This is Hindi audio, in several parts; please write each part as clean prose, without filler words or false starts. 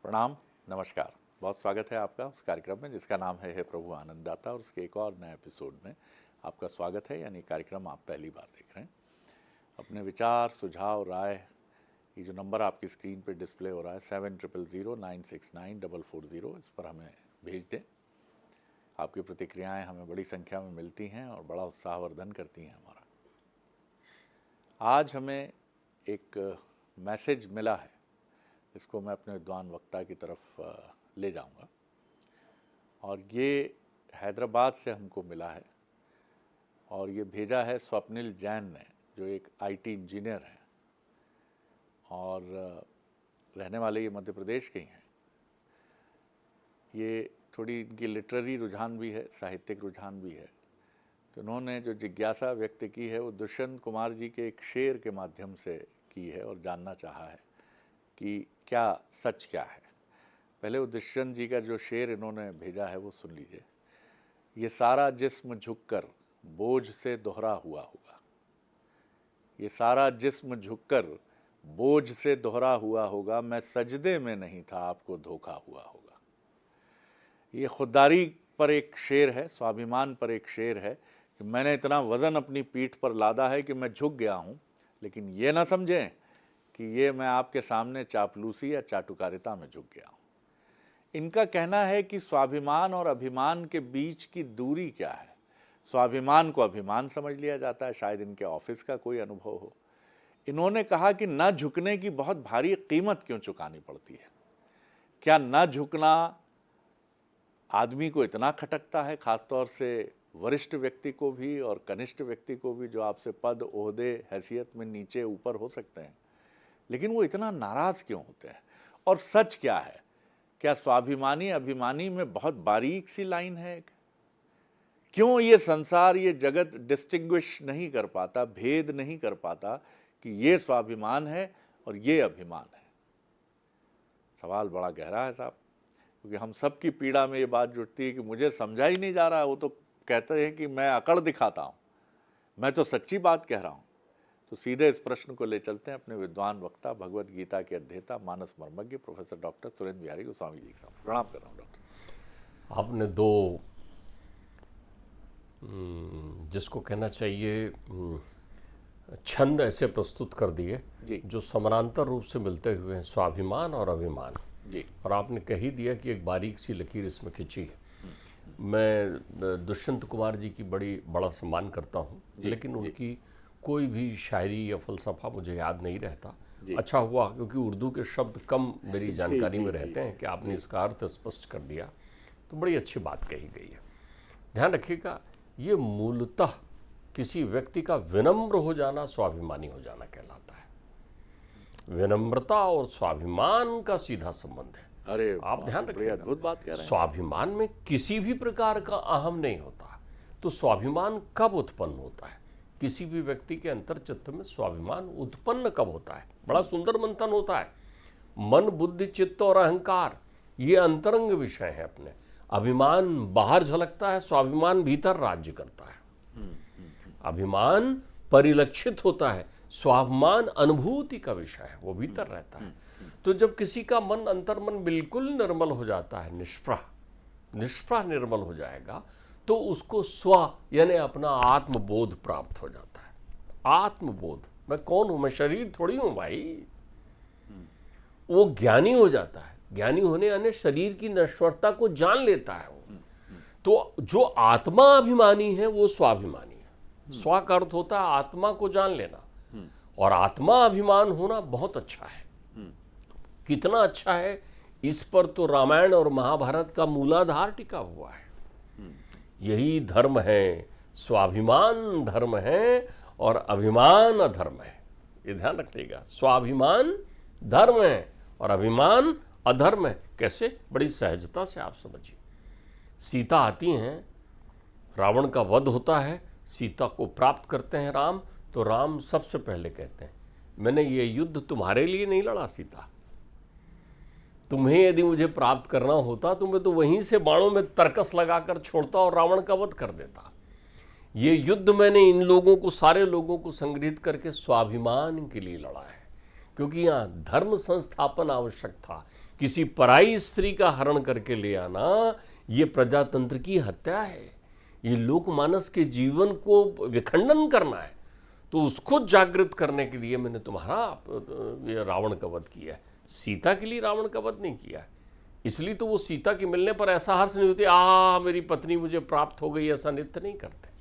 प्रणाम, नमस्कार। बहुत स्वागत है आपका उस कार्यक्रम में जिसका नाम है हे प्रभु आनंददाता, और उसके एक और नए एपिसोड में आपका स्वागत है। यानी कार्यक्रम आप पहली बार देख रहे हैं। अपने विचार, सुझाव, राय, ये जो नंबर आपकी स्क्रीन पे डिस्प्ले हो रहा है 7000969440, इस पर हमें भेज दें। आपकी प्रतिक्रियाएं हमें बड़ी संख्या में मिलती हैं और बड़ा उत्साहवर्धन करती हैं हमारा। आज हमें एक मैसेज मिला है, इसको मैं अपने विद्वान वक्ता की तरफ ले जाऊंगा, और ये हैदराबाद से हमको मिला है और ये भेजा है स्वप्निल जैन ने, जो एक आईटी इंजीनियर हैं और रहने वाले ये मध्य प्रदेश के ही हैं। ये थोड़ी इनकी लिटरेरी रुझान भी है, साहित्यिक रुझान भी है। तो उन्होंने जो जिज्ञासा व्यक्त की है वो दुष्यंत कुमार जी के एक शेर के माध्यम से की है और जानना चाहा है कि क्या सच क्या है। पहले वो दुष्यंत जी का जो शेर इन्होंने भेजा है वो सुन लीजिए। ये सारा जिस्म झुककर बोझ से दोहरा हुआ होगा, ये सारा जिस्म झुककर बोझ से दोहरा हुआ होगा, मैं सजदे में नहीं था आपको धोखा हुआ होगा। ये खुददारी पर एक शेर है, स्वाभिमान पर एक शेर है कि मैंने इतना वज़न अपनी पीठ पर लादा है कि मैं झुक गया हूँ, लेकिन ये ना समझें कि ये मैं आपके सामने चापलूसी या चाटुकारिता में झुक गया हूँ। इनका कहना है कि स्वाभिमान और अभिमान के बीच की दूरी क्या है। स्वाभिमान को अभिमान समझ लिया जाता है, शायद इनके ऑफिस का कोई अनुभव हो। इन्होंने कहा कि न झुकने की बहुत भारी कीमत क्यों चुकानी पड़ती है। क्या न झुकना आदमी को इतना खटकता है, ख़ासतौर से वरिष्ठ व्यक्ति को भी और कनिष्ठ व्यक्ति को भी, जो आपसे पद, ओहदे, हैसियत में नीचे ऊपर हो सकते हैं, लेकिन वो इतना नाराज़ क्यों होते हैं। और सच क्या है, क्या स्वाभिमानी अभिमानी में बहुत बारीक सी लाइन है। क्यों ये संसार, ये जगत डिस्टिंग्विश नहीं कर पाता, भेद नहीं कर पाता कि ये स्वाभिमान है और ये अभिमान है। सवाल बड़ा गहरा है साहब, क्योंकि हम सब की पीड़ा में ये बात जुटती है कि मुझे समझा ही नहीं जा रहा है। वो तो कहते हैं कि मैं अकड़ दिखाता हूँ, मैं तो सच्ची बात कह रहा हूँ। तो सीधे इस प्रश्न को ले चलते हैं अपने विद्वान वक्ता, भगवत गीता के अध्येता, मानस मर्मज्ञ प्रोफेसर डॉक्टर सुरेंद्र बिहारी गोस्वामी जी के सामने। प्रणाम कर रहा हूँ डॉक्टर। आपने दो जिसको कहना चाहिए छंद ऐसे प्रस्तुत कर दिए जो समानांतर रूप से मिलते हुए हैं, स्वाभिमान और अभिमान जी। और आपने कह ही दिया कि एक बारीक सी लकीर इसमें खिंची है। मैं दुष्यंत कुमार जी की बड़ा सम्मान करता हूँ, लेकिन उनकी कोई भी शायरी या फ़लसफ़ा मुझे याद नहीं रहता। अच्छा हुआ, क्योंकि उर्दू के शब्द कम मेरी जानकारी में रहते हैं कि आपने इसका अर्थ स्पष्ट कर दिया, तो बड़ी अच्छी बात कही गई है। ध्यान रखिएगा, ये मूलतः किसी व्यक्ति का विनम्र हो जाना स्वाभिमानी हो जाना कहलाता है। विनम्रता और स्वाभिमान का सीधा संबंध है। अरे आप ध्यान रखिए, अद्भुत बात कह रहे हैं। स्वाभिमान में किसी भी प्रकार का अहम नहीं होता। तो स्वाभिमान कब उत्पन्न होता है? किसी भी व्यक्ति के अंतर चित्त में स्वाभिमान उत्पन्न कब होता है? बड़ा सुंदर मंथन होता है। मन, बुद्धि, चित्त और अहंकार ये अंतरंग विषय है अपने। अभिमान बाहर झलकता है, स्वाभिमान भीतर राज्य करता है। अभिमान परिलक्षित होता है, स्वाभिमान अनुभूति का विषय है, वो भीतर रहता है। तो जब किसी का मन, अंतर्मन बिल्कुल निर्मल हो जाता है, निष्प्रह निर्मल हो जाएगा, तो उसको स्व यानी अपना आत्मबोध प्राप्त हो जाता है। आत्मबोध, मैं कौन हूं, मैं शरीर थोड़ी हूं भाई। वो ज्ञानी हो जाता है। ज्ञानी होने यानी शरीर की नश्वरता को जान लेता है वो। तो जो आत्मा अभिमानी है वो स्वाभिमानी है। स्व का अर्थ होता है आत्मा को जान लेना, और आत्मा अभिमान होना बहुत अच्छा है। कितना अच्छा है, इस पर तो रामायण और महाभारत का मूलाधार टिका हुआ है। यही धर्म है, स्वाभिमान धर्म है और अभिमान अधर्म है। ये ध्यान रखिएगा, स्वाभिमान धर्म है और अभिमान अधर्म है। कैसे? बड़ी सहजता से आप समझिए। सीता आती हैं, रावण का वध होता है, सीता को प्राप्त करते हैं राम, तो राम सबसे पहले कहते हैं, मैंने ये युद्ध तुम्हारे लिए नहीं लड़ा सीता, तुम्हें यदि मुझे प्राप्त करना होता तो मैं तो वहीं से बाणों में तरकस लगाकर छोड़ता और रावण का वध कर देता। ये युद्ध मैंने इन लोगों को, सारे लोगों को संग्रहित करके स्वाभिमान के लिए लड़ा है क्योंकि यहाँ धर्म संस्थापन आवश्यक था। किसी पराई स्त्री का हरण करके ले आना ये प्रजातंत्र की हत्या है, ये लोकमानस के जीवन को विखंडन करना है। तो उसको जागृत करने के लिए मैंने तुम्हारा ये रावण का वध किया है। सीता के लिए रावण का वध नहीं किया है। इसलिए तो वो सीता के मिलने पर ऐसा हर्ष नहीं होते, मेरी पत्नी मुझे प्राप्त हो गई, ऐसा नृत्य नहीं करते।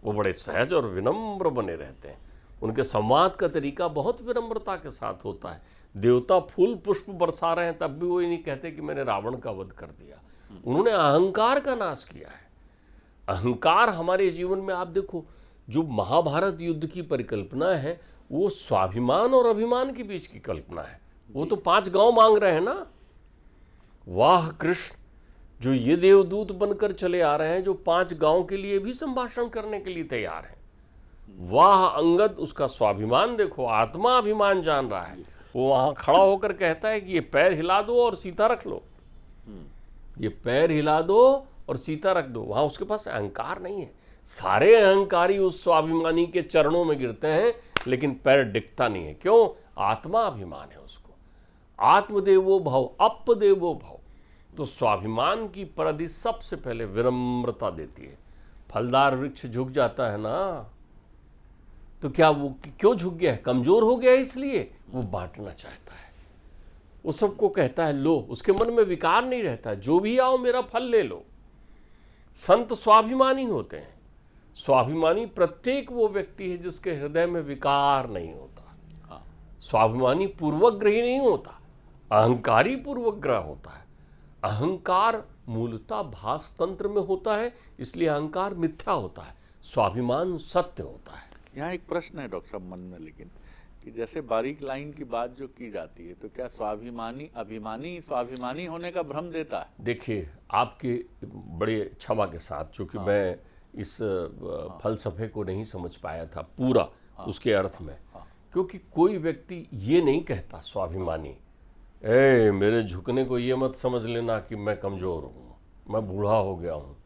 वो बड़े सहज और विनम्र बने रहते हैं। उनके संवाद का तरीका बहुत विनम्रता के साथ होता है। देवता फूल पुष्प बरसा रहे हैं तब भी वो ये नहीं कहते कि मैंने रावण का वध कर दिया। उन्होंने अहंकार का नाश किया है। अहंकार हमारे जीवन में, आप देखो, जो महाभारत युद्ध की परिकल्पना है वो स्वाभिमान और अभिमान के बीच की कल्पना है। वो तो 5 गांव मांग रहे हैं ना। वाह कृष्ण, जो ये देवदूत बनकर चले आ रहे हैं, जो 5 गांव के लिए भी संभाषण करने के लिए तैयार हैं। वाह अंगद, उसका स्वाभिमान देखो, आत्मा अभिमान जान रहा है। वो वहां खड़ा होकर कहता है कि ये पैर हिला दो और सीता रख लो, ये पैर हिला दो और सीता रख दो। वहां उसके पास अहंकार नहीं है। सारे अहंकारी उस स्वाभिमानी के चरणों में गिरते हैं, लेकिन पैर डिगता नहीं है। क्यों? आत्मा अभिमान है उसको। आत्मदेवो भव, अपदेवो भव। तो स्वाभिमान की परिधि सबसे पहले विनम्रता देती है। फलदार वृक्ष झुक जाता है ना, तो क्या वो क्यों झुक गया है? कमजोर हो गया है, इसलिए वो बांटना चाहता है। वो सबको कहता है लो, उसके मन में विकार नहीं रहता, जो भी आओ मेरा फल ले लो। संत स्वाभिमानी होते हैं। स्वाभिमानी प्रत्येक वो व्यक्ति है जिसके हृदय में विकार नहीं होता। स्वाभिमानी पूर्वग्रही नहीं होता, अहंकारी पूर्वग्रह होता है। अहंकार मूलतः भास तंत्र में होता है, इसलिए अहंकार मिथ्या होता है, स्वाभिमान सत्य होता है। यहाँ एक प्रश्न है डॉक्टर साहब मन में, लेकिन कि जैसे बारीक लाइन की बात जो की जाती है, तो क्या स्वाभिमानी अभिमानी स्वाभिमानी होने का भ्रम देता है? देखिए, आपके बड़े क्षमा के साथ, चूंकि मैं इस फलसफे को नहीं समझ पाया था पूरा उसके अर्थ में, क्योंकि कोई व्यक्ति ये नहीं कहता स्वाभिमानी, मेरे झुकने को ये मत समझ लेना कि मैं कमजोर हूँ, मैं बूढ़ा हो गया हूँ।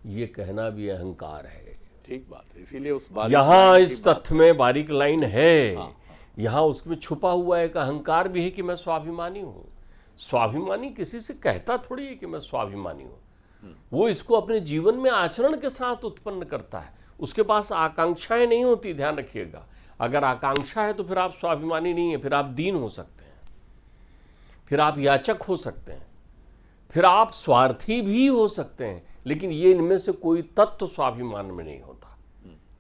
ये कहना भी अहंकार है। ठीक बात है। इसीलिए उस बारीक यहाँ इस तथ्य में बारीक लाइन है। यहाँ उसमें छुपा हुआ एक अहंकार भी है कि मैं स्वाभिमानी हूँ। स्वाभिमानी किसी से कहता थोड़ी है कि मैं स्वाभिमानी हूँ। वो इसको अपने जीवन में आचरण के साथ उत्पन्न करता है। उसके पास आकांक्षाएं नहीं होती, ध्यान रखिएगा। अगर आकांक्षा है तो फिर आप स्वाभिमानी नहीं है, फिर आप दीन हो सकते हैं, फिर आप याचक हो सकते हैं, फिर आप स्वार्थी भी हो सकते हैं, लेकिन ये इनमें से कोई तत्व स्वाभिमान में नहीं होता।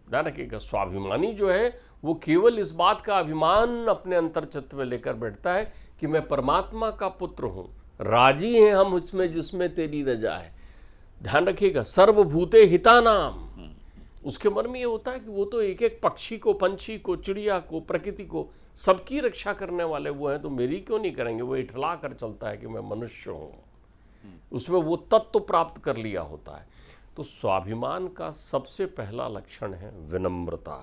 ध्यान रखिएगा, स्वाभिमानी जो है वो केवल इस बात का अभिमान अपने अंतर्चित्त में लेकर बैठता है कि मैं परमात्मा का पुत्र हूं, राजी हैं हम उसमें जिसमें तेरी रजा है। ध्यान रखिएगा, सर्वभूते हिता नाम। उसके मन में ये होता है कि वो तो एक एक पक्षी को, पंछी को, चिड़िया को, प्रकृति को, सबकी रक्षा करने वाले वो हैं, तो मेरी क्यों नहीं करेंगे? वो इठला कर चलता है कि मैं मनुष्य हूं। उसमें वो तत्व प्राप्त कर लिया होता है। तो स्वाभिमान का सबसे पहला लक्षण है विनम्रता।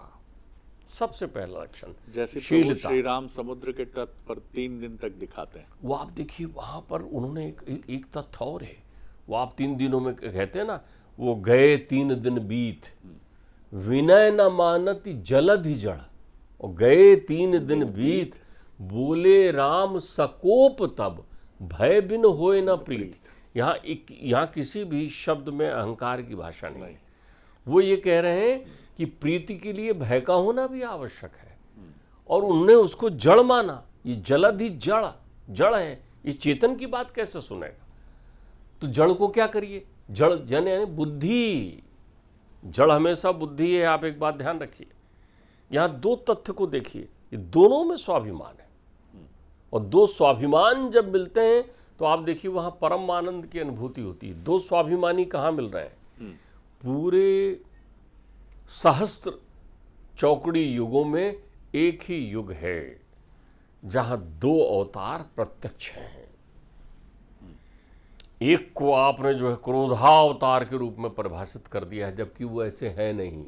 सबसे पहला लक्षण जैसे शीलता। श्री राम समुद्र के तट पर 3 दिन तक दिखाते हैं। वो आप देखिए, वहां पर उन्होंने एक तथ्य और है। वो आप 3 दिनों में कहते हैं ना, वो गए 3 दिन बीत, विनय न मानति जलधि जड़। और गए 3 दिन बीत, बोले राम सकोप तब, भय बिन होए न प्रीत। यहाँ किसी भी शब्द में अहंकार की भाषा नहीं है। वो ये कह रहे हैं कि प्रीति के लिए भय का होना भी आवश्यक है, और उन्होंने उसको जड़ माना। ये जलधि जड़, जड़ है, ये चेतन की बात कैसे सुनेगा? तो जड़ को क्या करिए? जड़ यानी बुद्धि। जड़ हमेशा बुद्धि है। आप एक बात ध्यान रखिए, यहाँ 2 तथ्य को देखिए, ये दोनों में स्वाभिमान है। और 2 स्वाभिमान जब मिलते हैं तो आप देखिए वहां परम आनंद की अनुभूति होती है। 2 स्वाभिमानी कहाँ मिल रहे हैं? पूरे सहस्त्र चौकड़ी युगों में एक ही युग है जहां 2 अवतार प्रत्यक्ष हैं। एक को आपने जो है क्रोधावतार के रूप में परिभाषित कर दिया है, जबकि वो ऐसे है नहीं।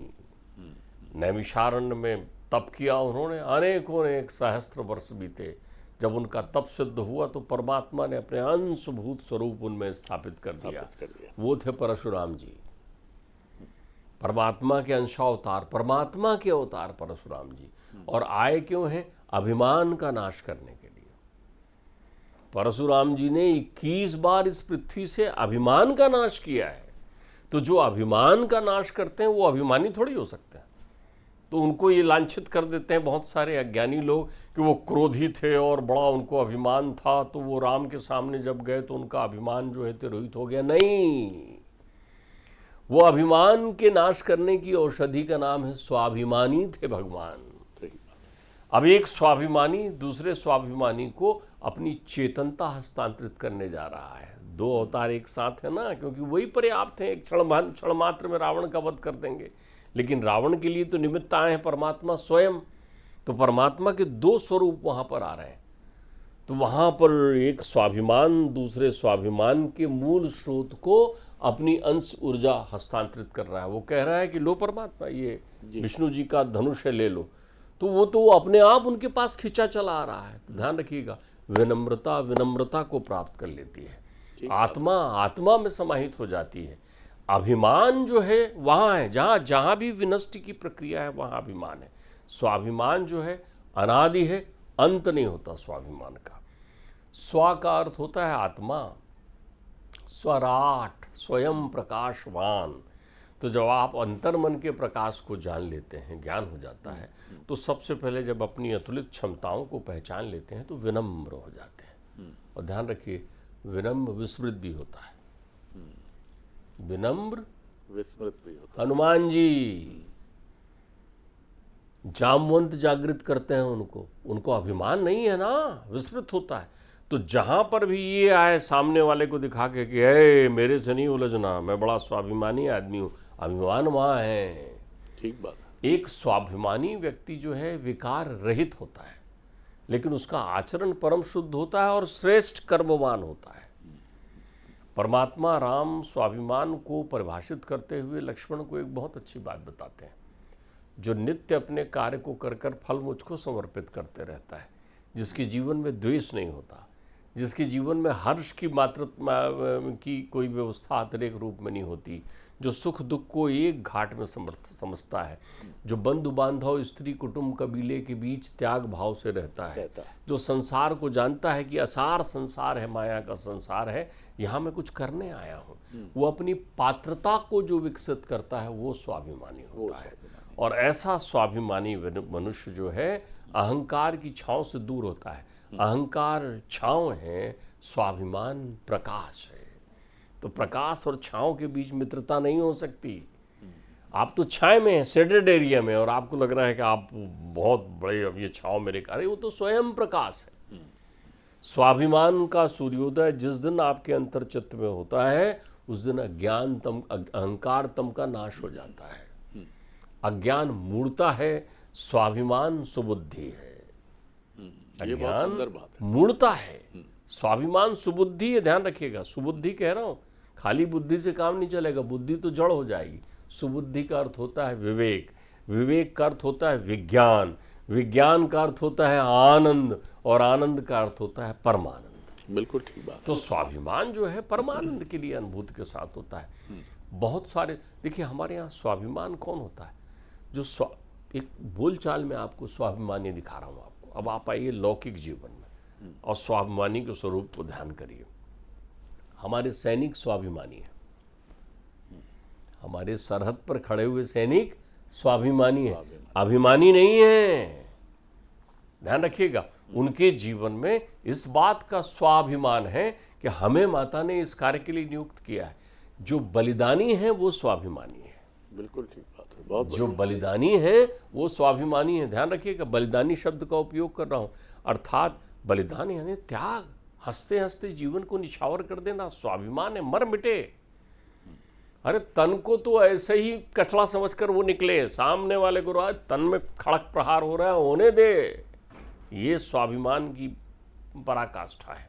नैमिषारण्य में तप किया उन्होंने, अनेकों ने 1 सहस्त्र वर्ष बीते। जब उनका तप सिद्ध हुआ तो परमात्मा ने अपने अंशभूत स्वरूप उनमें स्थापित कर दिया। वो थे परशुराम जी, परमात्मा के अंशावतार, परमात्मा के अवतार परशुराम जी। और आए क्यों हैं? अभिमान का नाश करने के लिए। परशुराम जी ने 21 बार इस पृथ्वी से अभिमान का नाश किया है। तो जो अभिमान का नाश करते हैं वो अभिमानी थोड़ी हो सकते हैं। तो उनको ये लांछित कर देते हैं बहुत सारे अज्ञानी लोग कि वो क्रोधी थे और बड़ा उनको अभिमान था, तो वो राम के सामने जब गए तो उनका अभिमान जो है तिरोहित हो गया। नहीं, वो अभिमान के नाश करने की औषधि का नाम है स्वाभिमानी थे भगवान। अब एक स्वाभिमानी दूसरे स्वाभिमानी को अपनी चेतनता हस्तांतरित करने जा रहा है। दो अवतार एक साथ है ना, क्योंकि वही पर्याप्त है। एक क्षण मात्र में रावण का वध कर देंगे, लेकिन रावण के लिए तो निमित्त आए हैं परमात्मा स्वयं। तो परमात्मा के दो स्वरूप वहाँ पर आ रहे हैं। तो वहाँ पर एक स्वाभिमान दूसरे स्वाभिमान के मूल स्रोत को अपनी अंश ऊर्जा हस्तांतरित कर रहा है। वो कह रहा है कि लो परमात्मा, ये विष्णु जी का धनुष है, ले लो। तो वो अपने आप उनके पास खींचा चला आ रहा है। तो ध्यान रखिएगा, विनम्रता विनम्रता को प्राप्त कर लेती है। आत्मा आत्मा में समाहित हो जाती है। अभिमान जो है वहाँ है, जहाँ भी विनष्टि की प्रक्रिया है वहाँ अभिमान है। स्वाभिमान जो है अनादि है, अंत नहीं होता स्वाभिमान का। स्व का अर्थ होता है आत्मा, स्वराट, स्वयं प्रकाशवान। तो जब आप अंतर्मन के प्रकाश को जान लेते हैं, ज्ञान हो जाता है, तो सबसे पहले जब अपनी अतुलित क्षमताओं को पहचान लेते हैं तो विनम्र हो जाते हैं। और ध्यान रखिए, विनम्र विस्मृत भी होता है। विनम्र विस्मृत भी होता है। हनुमान जी जामवंत जागृत करते हैं उनको अभिमान नहीं है ना, विस्मृत होता है। तो जहां पर भी ये आए सामने वाले को दिखा के कि ए मेरे से नहीं उलझना, मैं बड़ा स्वाभिमानी आदमी हूं, अभिमान वहां है। ठीक बात है। एक स्वाभिमानी व्यक्ति जो है विकार रहित होता है, लेकिन उसका आचरण परम शुद्ध होता है और श्रेष्ठ कर्मवान होता है। परमात्मा राम स्वाभिमान को परिभाषित करते हुए लक्ष्मण को एक बहुत अच्छी बात बताते हैं। जो नित्य अपने कार्य को कर कर फल मुझको समर्पित करते रहता है, जिसके जीवन में द्वेष नहीं होता, जिसके जीवन में हर्ष की की कोई व्यवस्था अतिरेक रूप में नहीं होती, जो सुख दुख को एक घाट में समझता है, जो बंधु बांधव स्त्री कुटुंब कबीले के बीच त्याग भाव से रहता है, जो संसार को जानता है कि असार संसार है, माया का संसार है, यहाँ मैं कुछ करने आया हूँ, वो अपनी पात्रता को जो विकसित करता है वो स्वाभिमानी होता है। और ऐसा स्वाभिमानी मनुष्य जो है अहंकार की छांव से दूर होता है। अहंकार छांव है, स्वाभिमान प्रकाश है। तो प्रकाश और छांव के बीच मित्रता नहीं हो सकती। आप तो छाया में हैं, शेडेड एरिया में, और आपको लग रहा है कि आप बहुत बड़े, अब ये छांव मेरे कार्य, वो तो स्वयं प्रकाश है। स्वाभिमान का सूर्योदय जिस दिन आपके अंतर चित्त में होता है, उस दिन अहंकार तम का नाश हो जाता है। अज्ञान मूढ़ता है, स्वाभिमान सुबुद्धि है। अज्ञान मूढ़ता है, स्वाभिमान सुबुद्धि है। ध्यान रखिएगा, सुबुद्धि कह रहा हूं, खाली बुद्धि से काम नहीं चलेगा, बुद्धि तो जड़ हो जाएगी। सुबुद्धि का अर्थ होता है विवेक, विवेक का अर्थ होता है विज्ञान, विज्ञान का अर्थ होता है आनंद, और आनंद का अर्थ होता है परमानंद। बिल्कुल ठीक बात। तो स्वाभिमान जो है परमानंद के लिए अनुभूति के साथ होता है। बहुत सारे, देखिए हमारे यहाँ स्वाभिमान कौन होता है, जो एक बोलचाल में आपको स्वाभिमानी दिखा रहा हूँ आपको। अब आप आइए लौकिक जीवन में और स्वाभिमानी के स्वरूप को ध्यान करिए। हमारे सैनिक स्वाभिमानी है, हमारे सरहद पर खड़े हुए सैनिक स्वाभिमानी है, अभिमानी नहीं है। ध्यान रखिएगा, उनके जीवन में इस बात का स्वाभिमान है कि हमें माता ने इस कार्य के लिए नियुक्त किया है। जो बलिदानी है वो स्वाभिमानी है। बिल्कुल ठीक बात है, बहुत जो बलिदानी है वो स्वाभिमानी है। ध्यान रखिएगा, बलिदानी शब्द का उपयोग कर रहा हूं, अर्थात बलिदान यानी त्याग, हंसते हंसते जीवन को निछावर कर देना स्वाभिमान है, मर मिटे। अरे तन को तो ऐसे ही कचड़ा समझकर वो निकले, सामने वाले को आज तन में खड़क प्रहार हो रहा है, होने दे, ये स्वाभिमान की पराकाष्ठा है।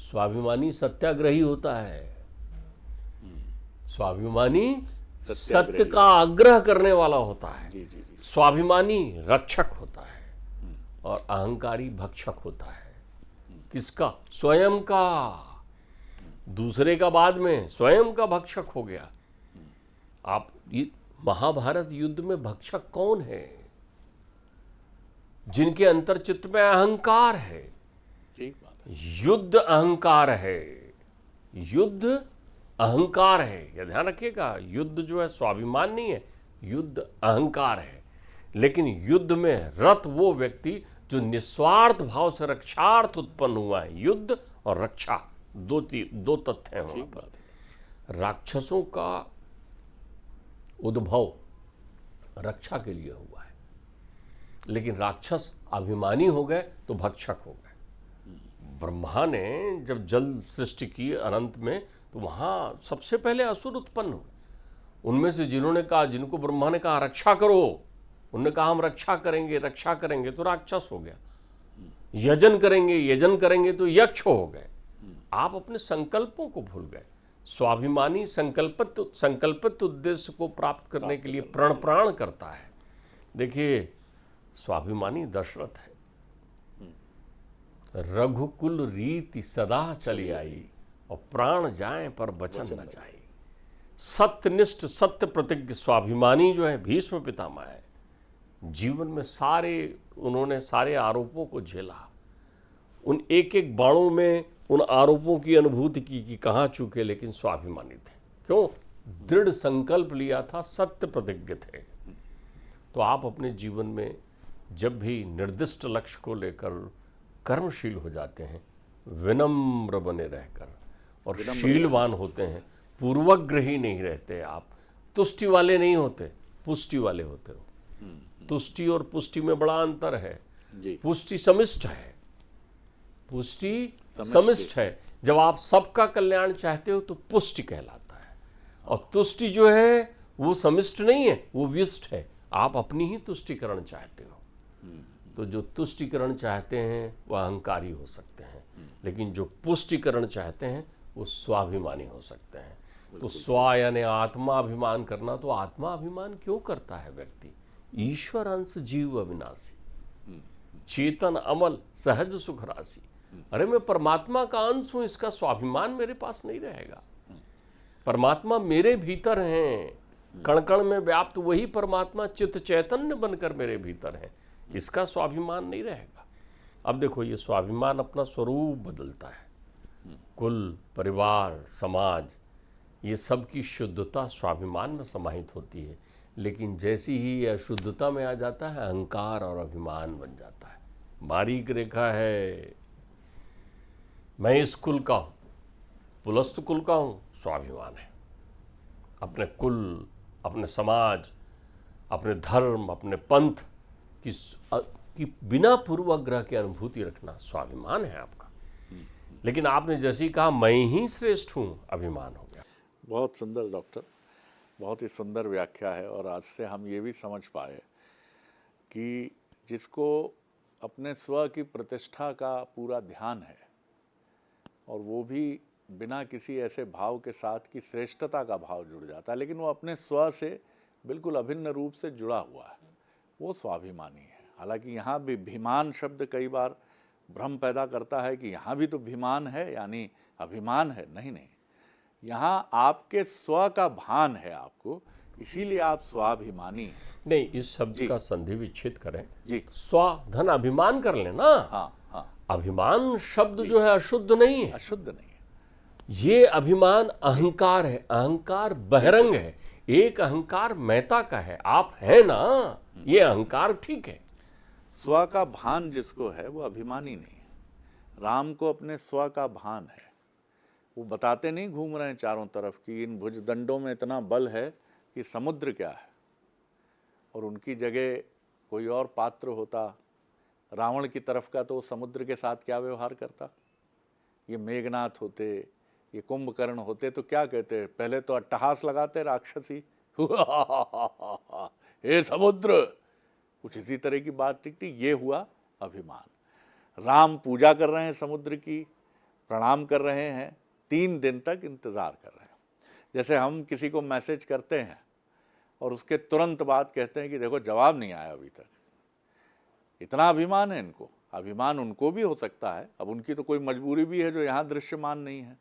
स्वाभिमानी सत्याग्रही होता है, स्वाभिमानी सत्य का आग्रह करने वाला होता है। जी जी जी। स्वाभिमानी रक्षक होता है और अहंकारी भक्षक होता है। किसका? स्वयं का। दूसरे का बाद में, स्वयं का भक्षक हो गया। आप महाभारत युद्ध में भक्षक कौन है? जिनके अंतर चित्त में अहंकार है। ठीक बात है। युद्ध अहंकार है, युद्ध अहंकार है, यह ध्यान रखिएगा। युद्ध जो है स्वाभिमान नहीं है, युद्ध अहंकार है। लेकिन युद्ध में रत वो व्यक्ति जो निस्वार्थ भाव से रक्षार्थ उत्पन्न हुआ है। युद्ध और रक्षा दो तथ्य हैं वहां ठीक पर। बात है। राक्षसों का उद्भव रक्षा के लिए हुआ है, लेकिन राक्षस अभिमानी हो गए तो भक्षक हो गए। ब्रह्मा ने जब जल सृष्टि की अनंत में, तो वहां सबसे पहले असुर उत्पन्न हुए। उनमें से जिन्होंने कहा, जिनको ब्रह्मा ने कहा रक्षा करो, उन्होंने कहा हम रक्षा करेंगे, तो राक्षस हो गया। यजन करेंगे तो यक्ष हो गए। आप अपने संकल्पों को भूल गए। स्वाभिमानी संकल्पित उद्देश्य को प्राप्त करने के लिए प्राण करता है। देखिए, स्वाभिमानी दशरथ है। रघुकुल रीति सदा चली आई, और प्राण जाए पर वचन न जाए। सत्यनिष्ठ सत्य प्रतिज्ञ स्वाभिमानी जो है भीष्म पितामह है। जीवन में उन्होंने सारे आरोपों को झेला। उन एक एक बाणों में उन आरोपों की अनुभूति की कि कहाँ चूके, लेकिन स्वाभिमानी थे। क्यों? दृढ़ संकल्प लिया था, सत्य प्रतिज्ञ थे। तो आप अपने जीवन में जब भी निर्दिष्ट लक्ष्य को लेकर कर्मशील हो जाते हैं, विनम्र बने रहकर और शीलवान होते हैं, पूर्वग्रही नहीं रहते, आप तुष्टि वाले नहीं होते, पुष्टि वाले होते हो। तुष्टि और पुष्टि में बड़ा अंतर है। पुष्टि समिष्ट है, पुष्टि समिष्ट है। जब आप सबका कल्याण चाहते हो तो पुष्टि कहलाता है, और तुष्टि जो है वो समिष्ट नहीं है, वो विष्ट है। आप अपनी ही तुष्टिकरण चाहते हो। तो जो तुष्टिकरण चाहते हैं वह अहंकारी हो सकते हैं, लेकिन जो पुष्टिकरण चाहते हैं वो स्वाभिमानी हो सकते हैं। तो स्व यानी आत्माभिमान करना, तो आत्माभिमान क्यों करता है व्यक्ति? ईश्वर अंश जीव अविनाशी, चेतन अमल सहज सुख राशि। अरे मैं परमात्मा का अंश हूं, इसका स्वाभिमान मेरे पास नहीं रहेगा। परमात्मा मेरे भीतर हैं, कण कण में व्याप्त वही परमात्मा चित्त चैतन्य बनकर मेरे भीतर है, इसका स्वाभिमान नहीं रहेगा। अब देखो, ये स्वाभिमान अपना स्वरूप बदलता है। कुल, परिवार, समाज, ये सब की शुद्धता स्वाभिमान में समाहित होती है। लेकिन जैसी ही यह शुद्धता में आ जाता है, अहंकार और अभिमान बन जाता है। बारीक रेखा है। मैं इस कुल का हूं, पुलस्त कुल का हूं, स्वाभिमान है। अपने कुल, अपने समाज, अपने धर्म, अपने पंथ की बिना पूर्वाग्रह की अनुभूति रखना स्वाभिमान है आपका। लेकिन आपने जैसे ही कहा मैं ही श्रेष्ठ हूं, अभिमान हो गया। बहुत सुंदर डॉक्टर, बहुत ही सुंदर व्याख्या है। और आज से हम ये भी समझ पाए कि जिसको अपने स्व की प्रतिष्ठा का पूरा ध्यान है, और वो भी बिना किसी ऐसे भाव के साथ कि श्रेष्ठता का भाव जुड़ जाता है, लेकिन वो अपने स्व से बिल्कुल अभिन्न रूप से जुड़ा हुआ है, वो स्वाभिमानी है। हालांकि यहाँ भी भीमान शब्द कई बार भ्रम पैदा करता है कि यहाँ भी तो भीमान है यानी अभिमान है। नहीं, यहाँ आपके स्व का भान है आपको, इसीलिए आप स्वाभिमानी हैं। नहीं, इस शब्द का संधि विच्छेद करें जी। स्व धन अभिमान कर लेना। हाँ। अभिमान शब्द जो है अशुद्ध नहीं है, अशुद्ध नहीं है। ये अभिमान अहंकार है। अहंकार बहिरंग है, एक अहंकार मैता का है। आप है ना, ये अहंकार ठीक है। स्व का भान जिसको है वो अभिमानी नहीं है। राम को अपने स्व का भान है। वो बताते नहीं घूम रहे हैं चारों तरफ कि इन भुजदंडों में इतना बल है कि समुद्र क्या है, और उनकी जगह कोई और पात्र होता रावण की तरफ का, तो समुद्र के साथ क्या व्यवहार करता? ये मेघनाथ होते, ये कुंभकर्ण होते, तो क्या कहते? पहले तो अट्टहास लगाते राक्षसी, हे समुद्र, कुछ इसी तरह की बात टिकटी। ये हुआ अभिमान। राम पूजा कर रहे हैं समुद्र की, प्रणाम कर रहे हैं, 3 दिन तक इंतज़ार कर रहे हैं। जैसे हम किसी को मैसेज करते हैं और उसके तुरंत बाद कहते हैं कि देखो जवाब नहीं आया अभी तक। इतना अभिमान है इनको। अभिमान उनको भी हो सकता है, अब उनकी तो कोई मजबूरी भी है जो यहाँ दृश्यमान नहीं है।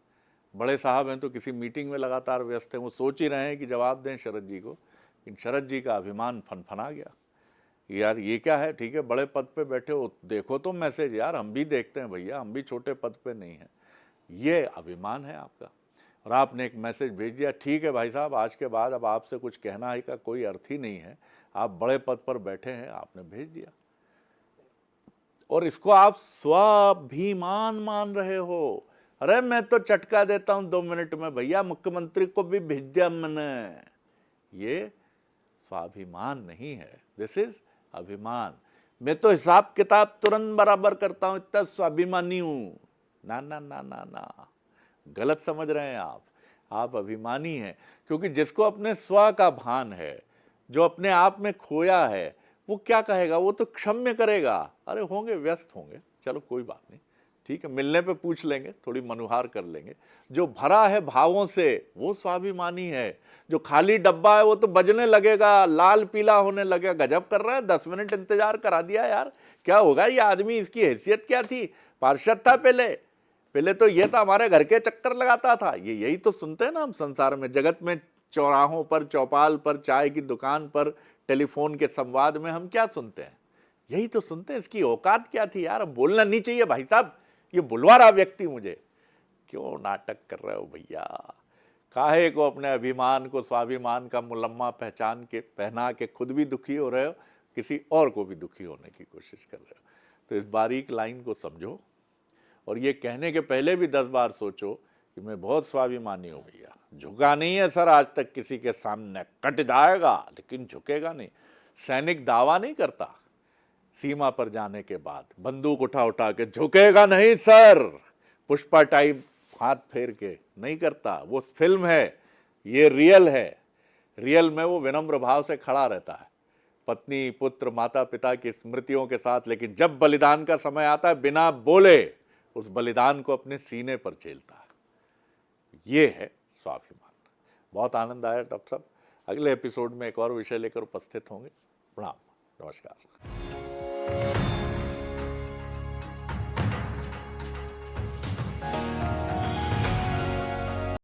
बड़े साहब हैं तो किसी मीटिंग में लगातार व्यस्त हैं, वो सोच ही रहे हैं कि जवाब दें शरद जी को, लेकिन शरद जी का अभिमान फनफना गया। यार ये क्या है, ठीक है बड़े पद पे बैठे हो, देखो तो मैसेज यार, हम भी देखते हैं भैया, हम भी छोटे पद पे नहीं हैं। ये अभिमान है आपका। और आपने एक मैसेज भेज दिया, ठीक है भाई साहब, आज के बाद अब आपसे कुछ कहना है का कोई अर्थ ही नहीं है, आप बड़े पद पर बैठे हैं, आपने भेज दिया और इसको आप स्वाभिमान मान रहे हो। अरे मैं तो चटका देता हूं 2 मिनट में भैया, मुख्यमंत्री को भी भेज दिया मैंने। ये स्वाभिमान नहीं है, दिस इज अभिमान। मैं तो हिसाब किताब तुरंत बराबर करता हूं, इतना स्वाभिमानी हूं। ना ना ना ना ना, गलत समझ रहे हैं आप अभिमानी हैं। क्योंकि जिसको अपने स्व का भान है, जो अपने आप में खोया है, वो क्या कहेगा, वो तो क्षम्य करेगा। अरे होंगे, व्यस्त होंगे, चलो कोई बात नहीं, ठीक है, मिलने पे पूछ लेंगे, थोड़ी मनुहार कर लेंगे। जो भरा है भावों से वो स्वाभिमानी है। जो खाली डब्बा है वो तो बजने लगेगा, लाल पीला होने लगेगा। गजब कर रहा है, 10 मिनट इंतजार करा दिया यार, क्या होगा ये आदमी, इसकी हैसियत क्या थी, पार्षद था पहले तो ये था हमारे घर के चक्कर लगाता था। ये यही तो सुनते हैं ना हम संसार में, जगत में, चौराहों पर, चौपाल पर, चाय की दुकान पर, टेलीफोन के संवाद में हम क्या सुनते हैं, यही तो सुनते हैं। इसकी औकात क्या थी यार, अब बोलना नहीं चाहिए भाई साहब, ये बुलवा रहा व्यक्ति मुझे। क्यों नाटक कर रहे हो भैया, काहे को अपने अभिमान को स्वाभिमान का मुलम्मा पहना के खुद भी दुखी हो रहे हो, किसी और को भी दुखी होने की कोशिश कर रहे हो। तो इस बारीक लाइन को समझो और ये कहने के पहले भी 10 बार सोचो कि मैं बहुत स्वाभिमानी हूं भैया, झुका नहीं है सर आज तक किसी के सामने, कट जाएगा लेकिन झुकेगा नहीं। सैनिक दावा नहीं करता सीमा पर जाने के बाद, बंदूक उठा के, झुकेगा नहीं सर, पुष्पा टाइप हाथ फेर के नहीं करता। वो फिल्म है, ये रियल है। रियल में वो विनम्र भाव से खड़ा रहता है, पत्नी, पुत्र, माता पिता की स्मृतियों के साथ, लेकिन जब बलिदान का समय आता है बिना बोले उस बलिदान को अपने सीने पर झेलता है। ये है स्वाभिमान। बहुत आनंद आया डॉक्टर साहब, अगले एपिसोड में एक और विषय लेकर उपस्थित होंगे। प्रणाम, नमस्कार।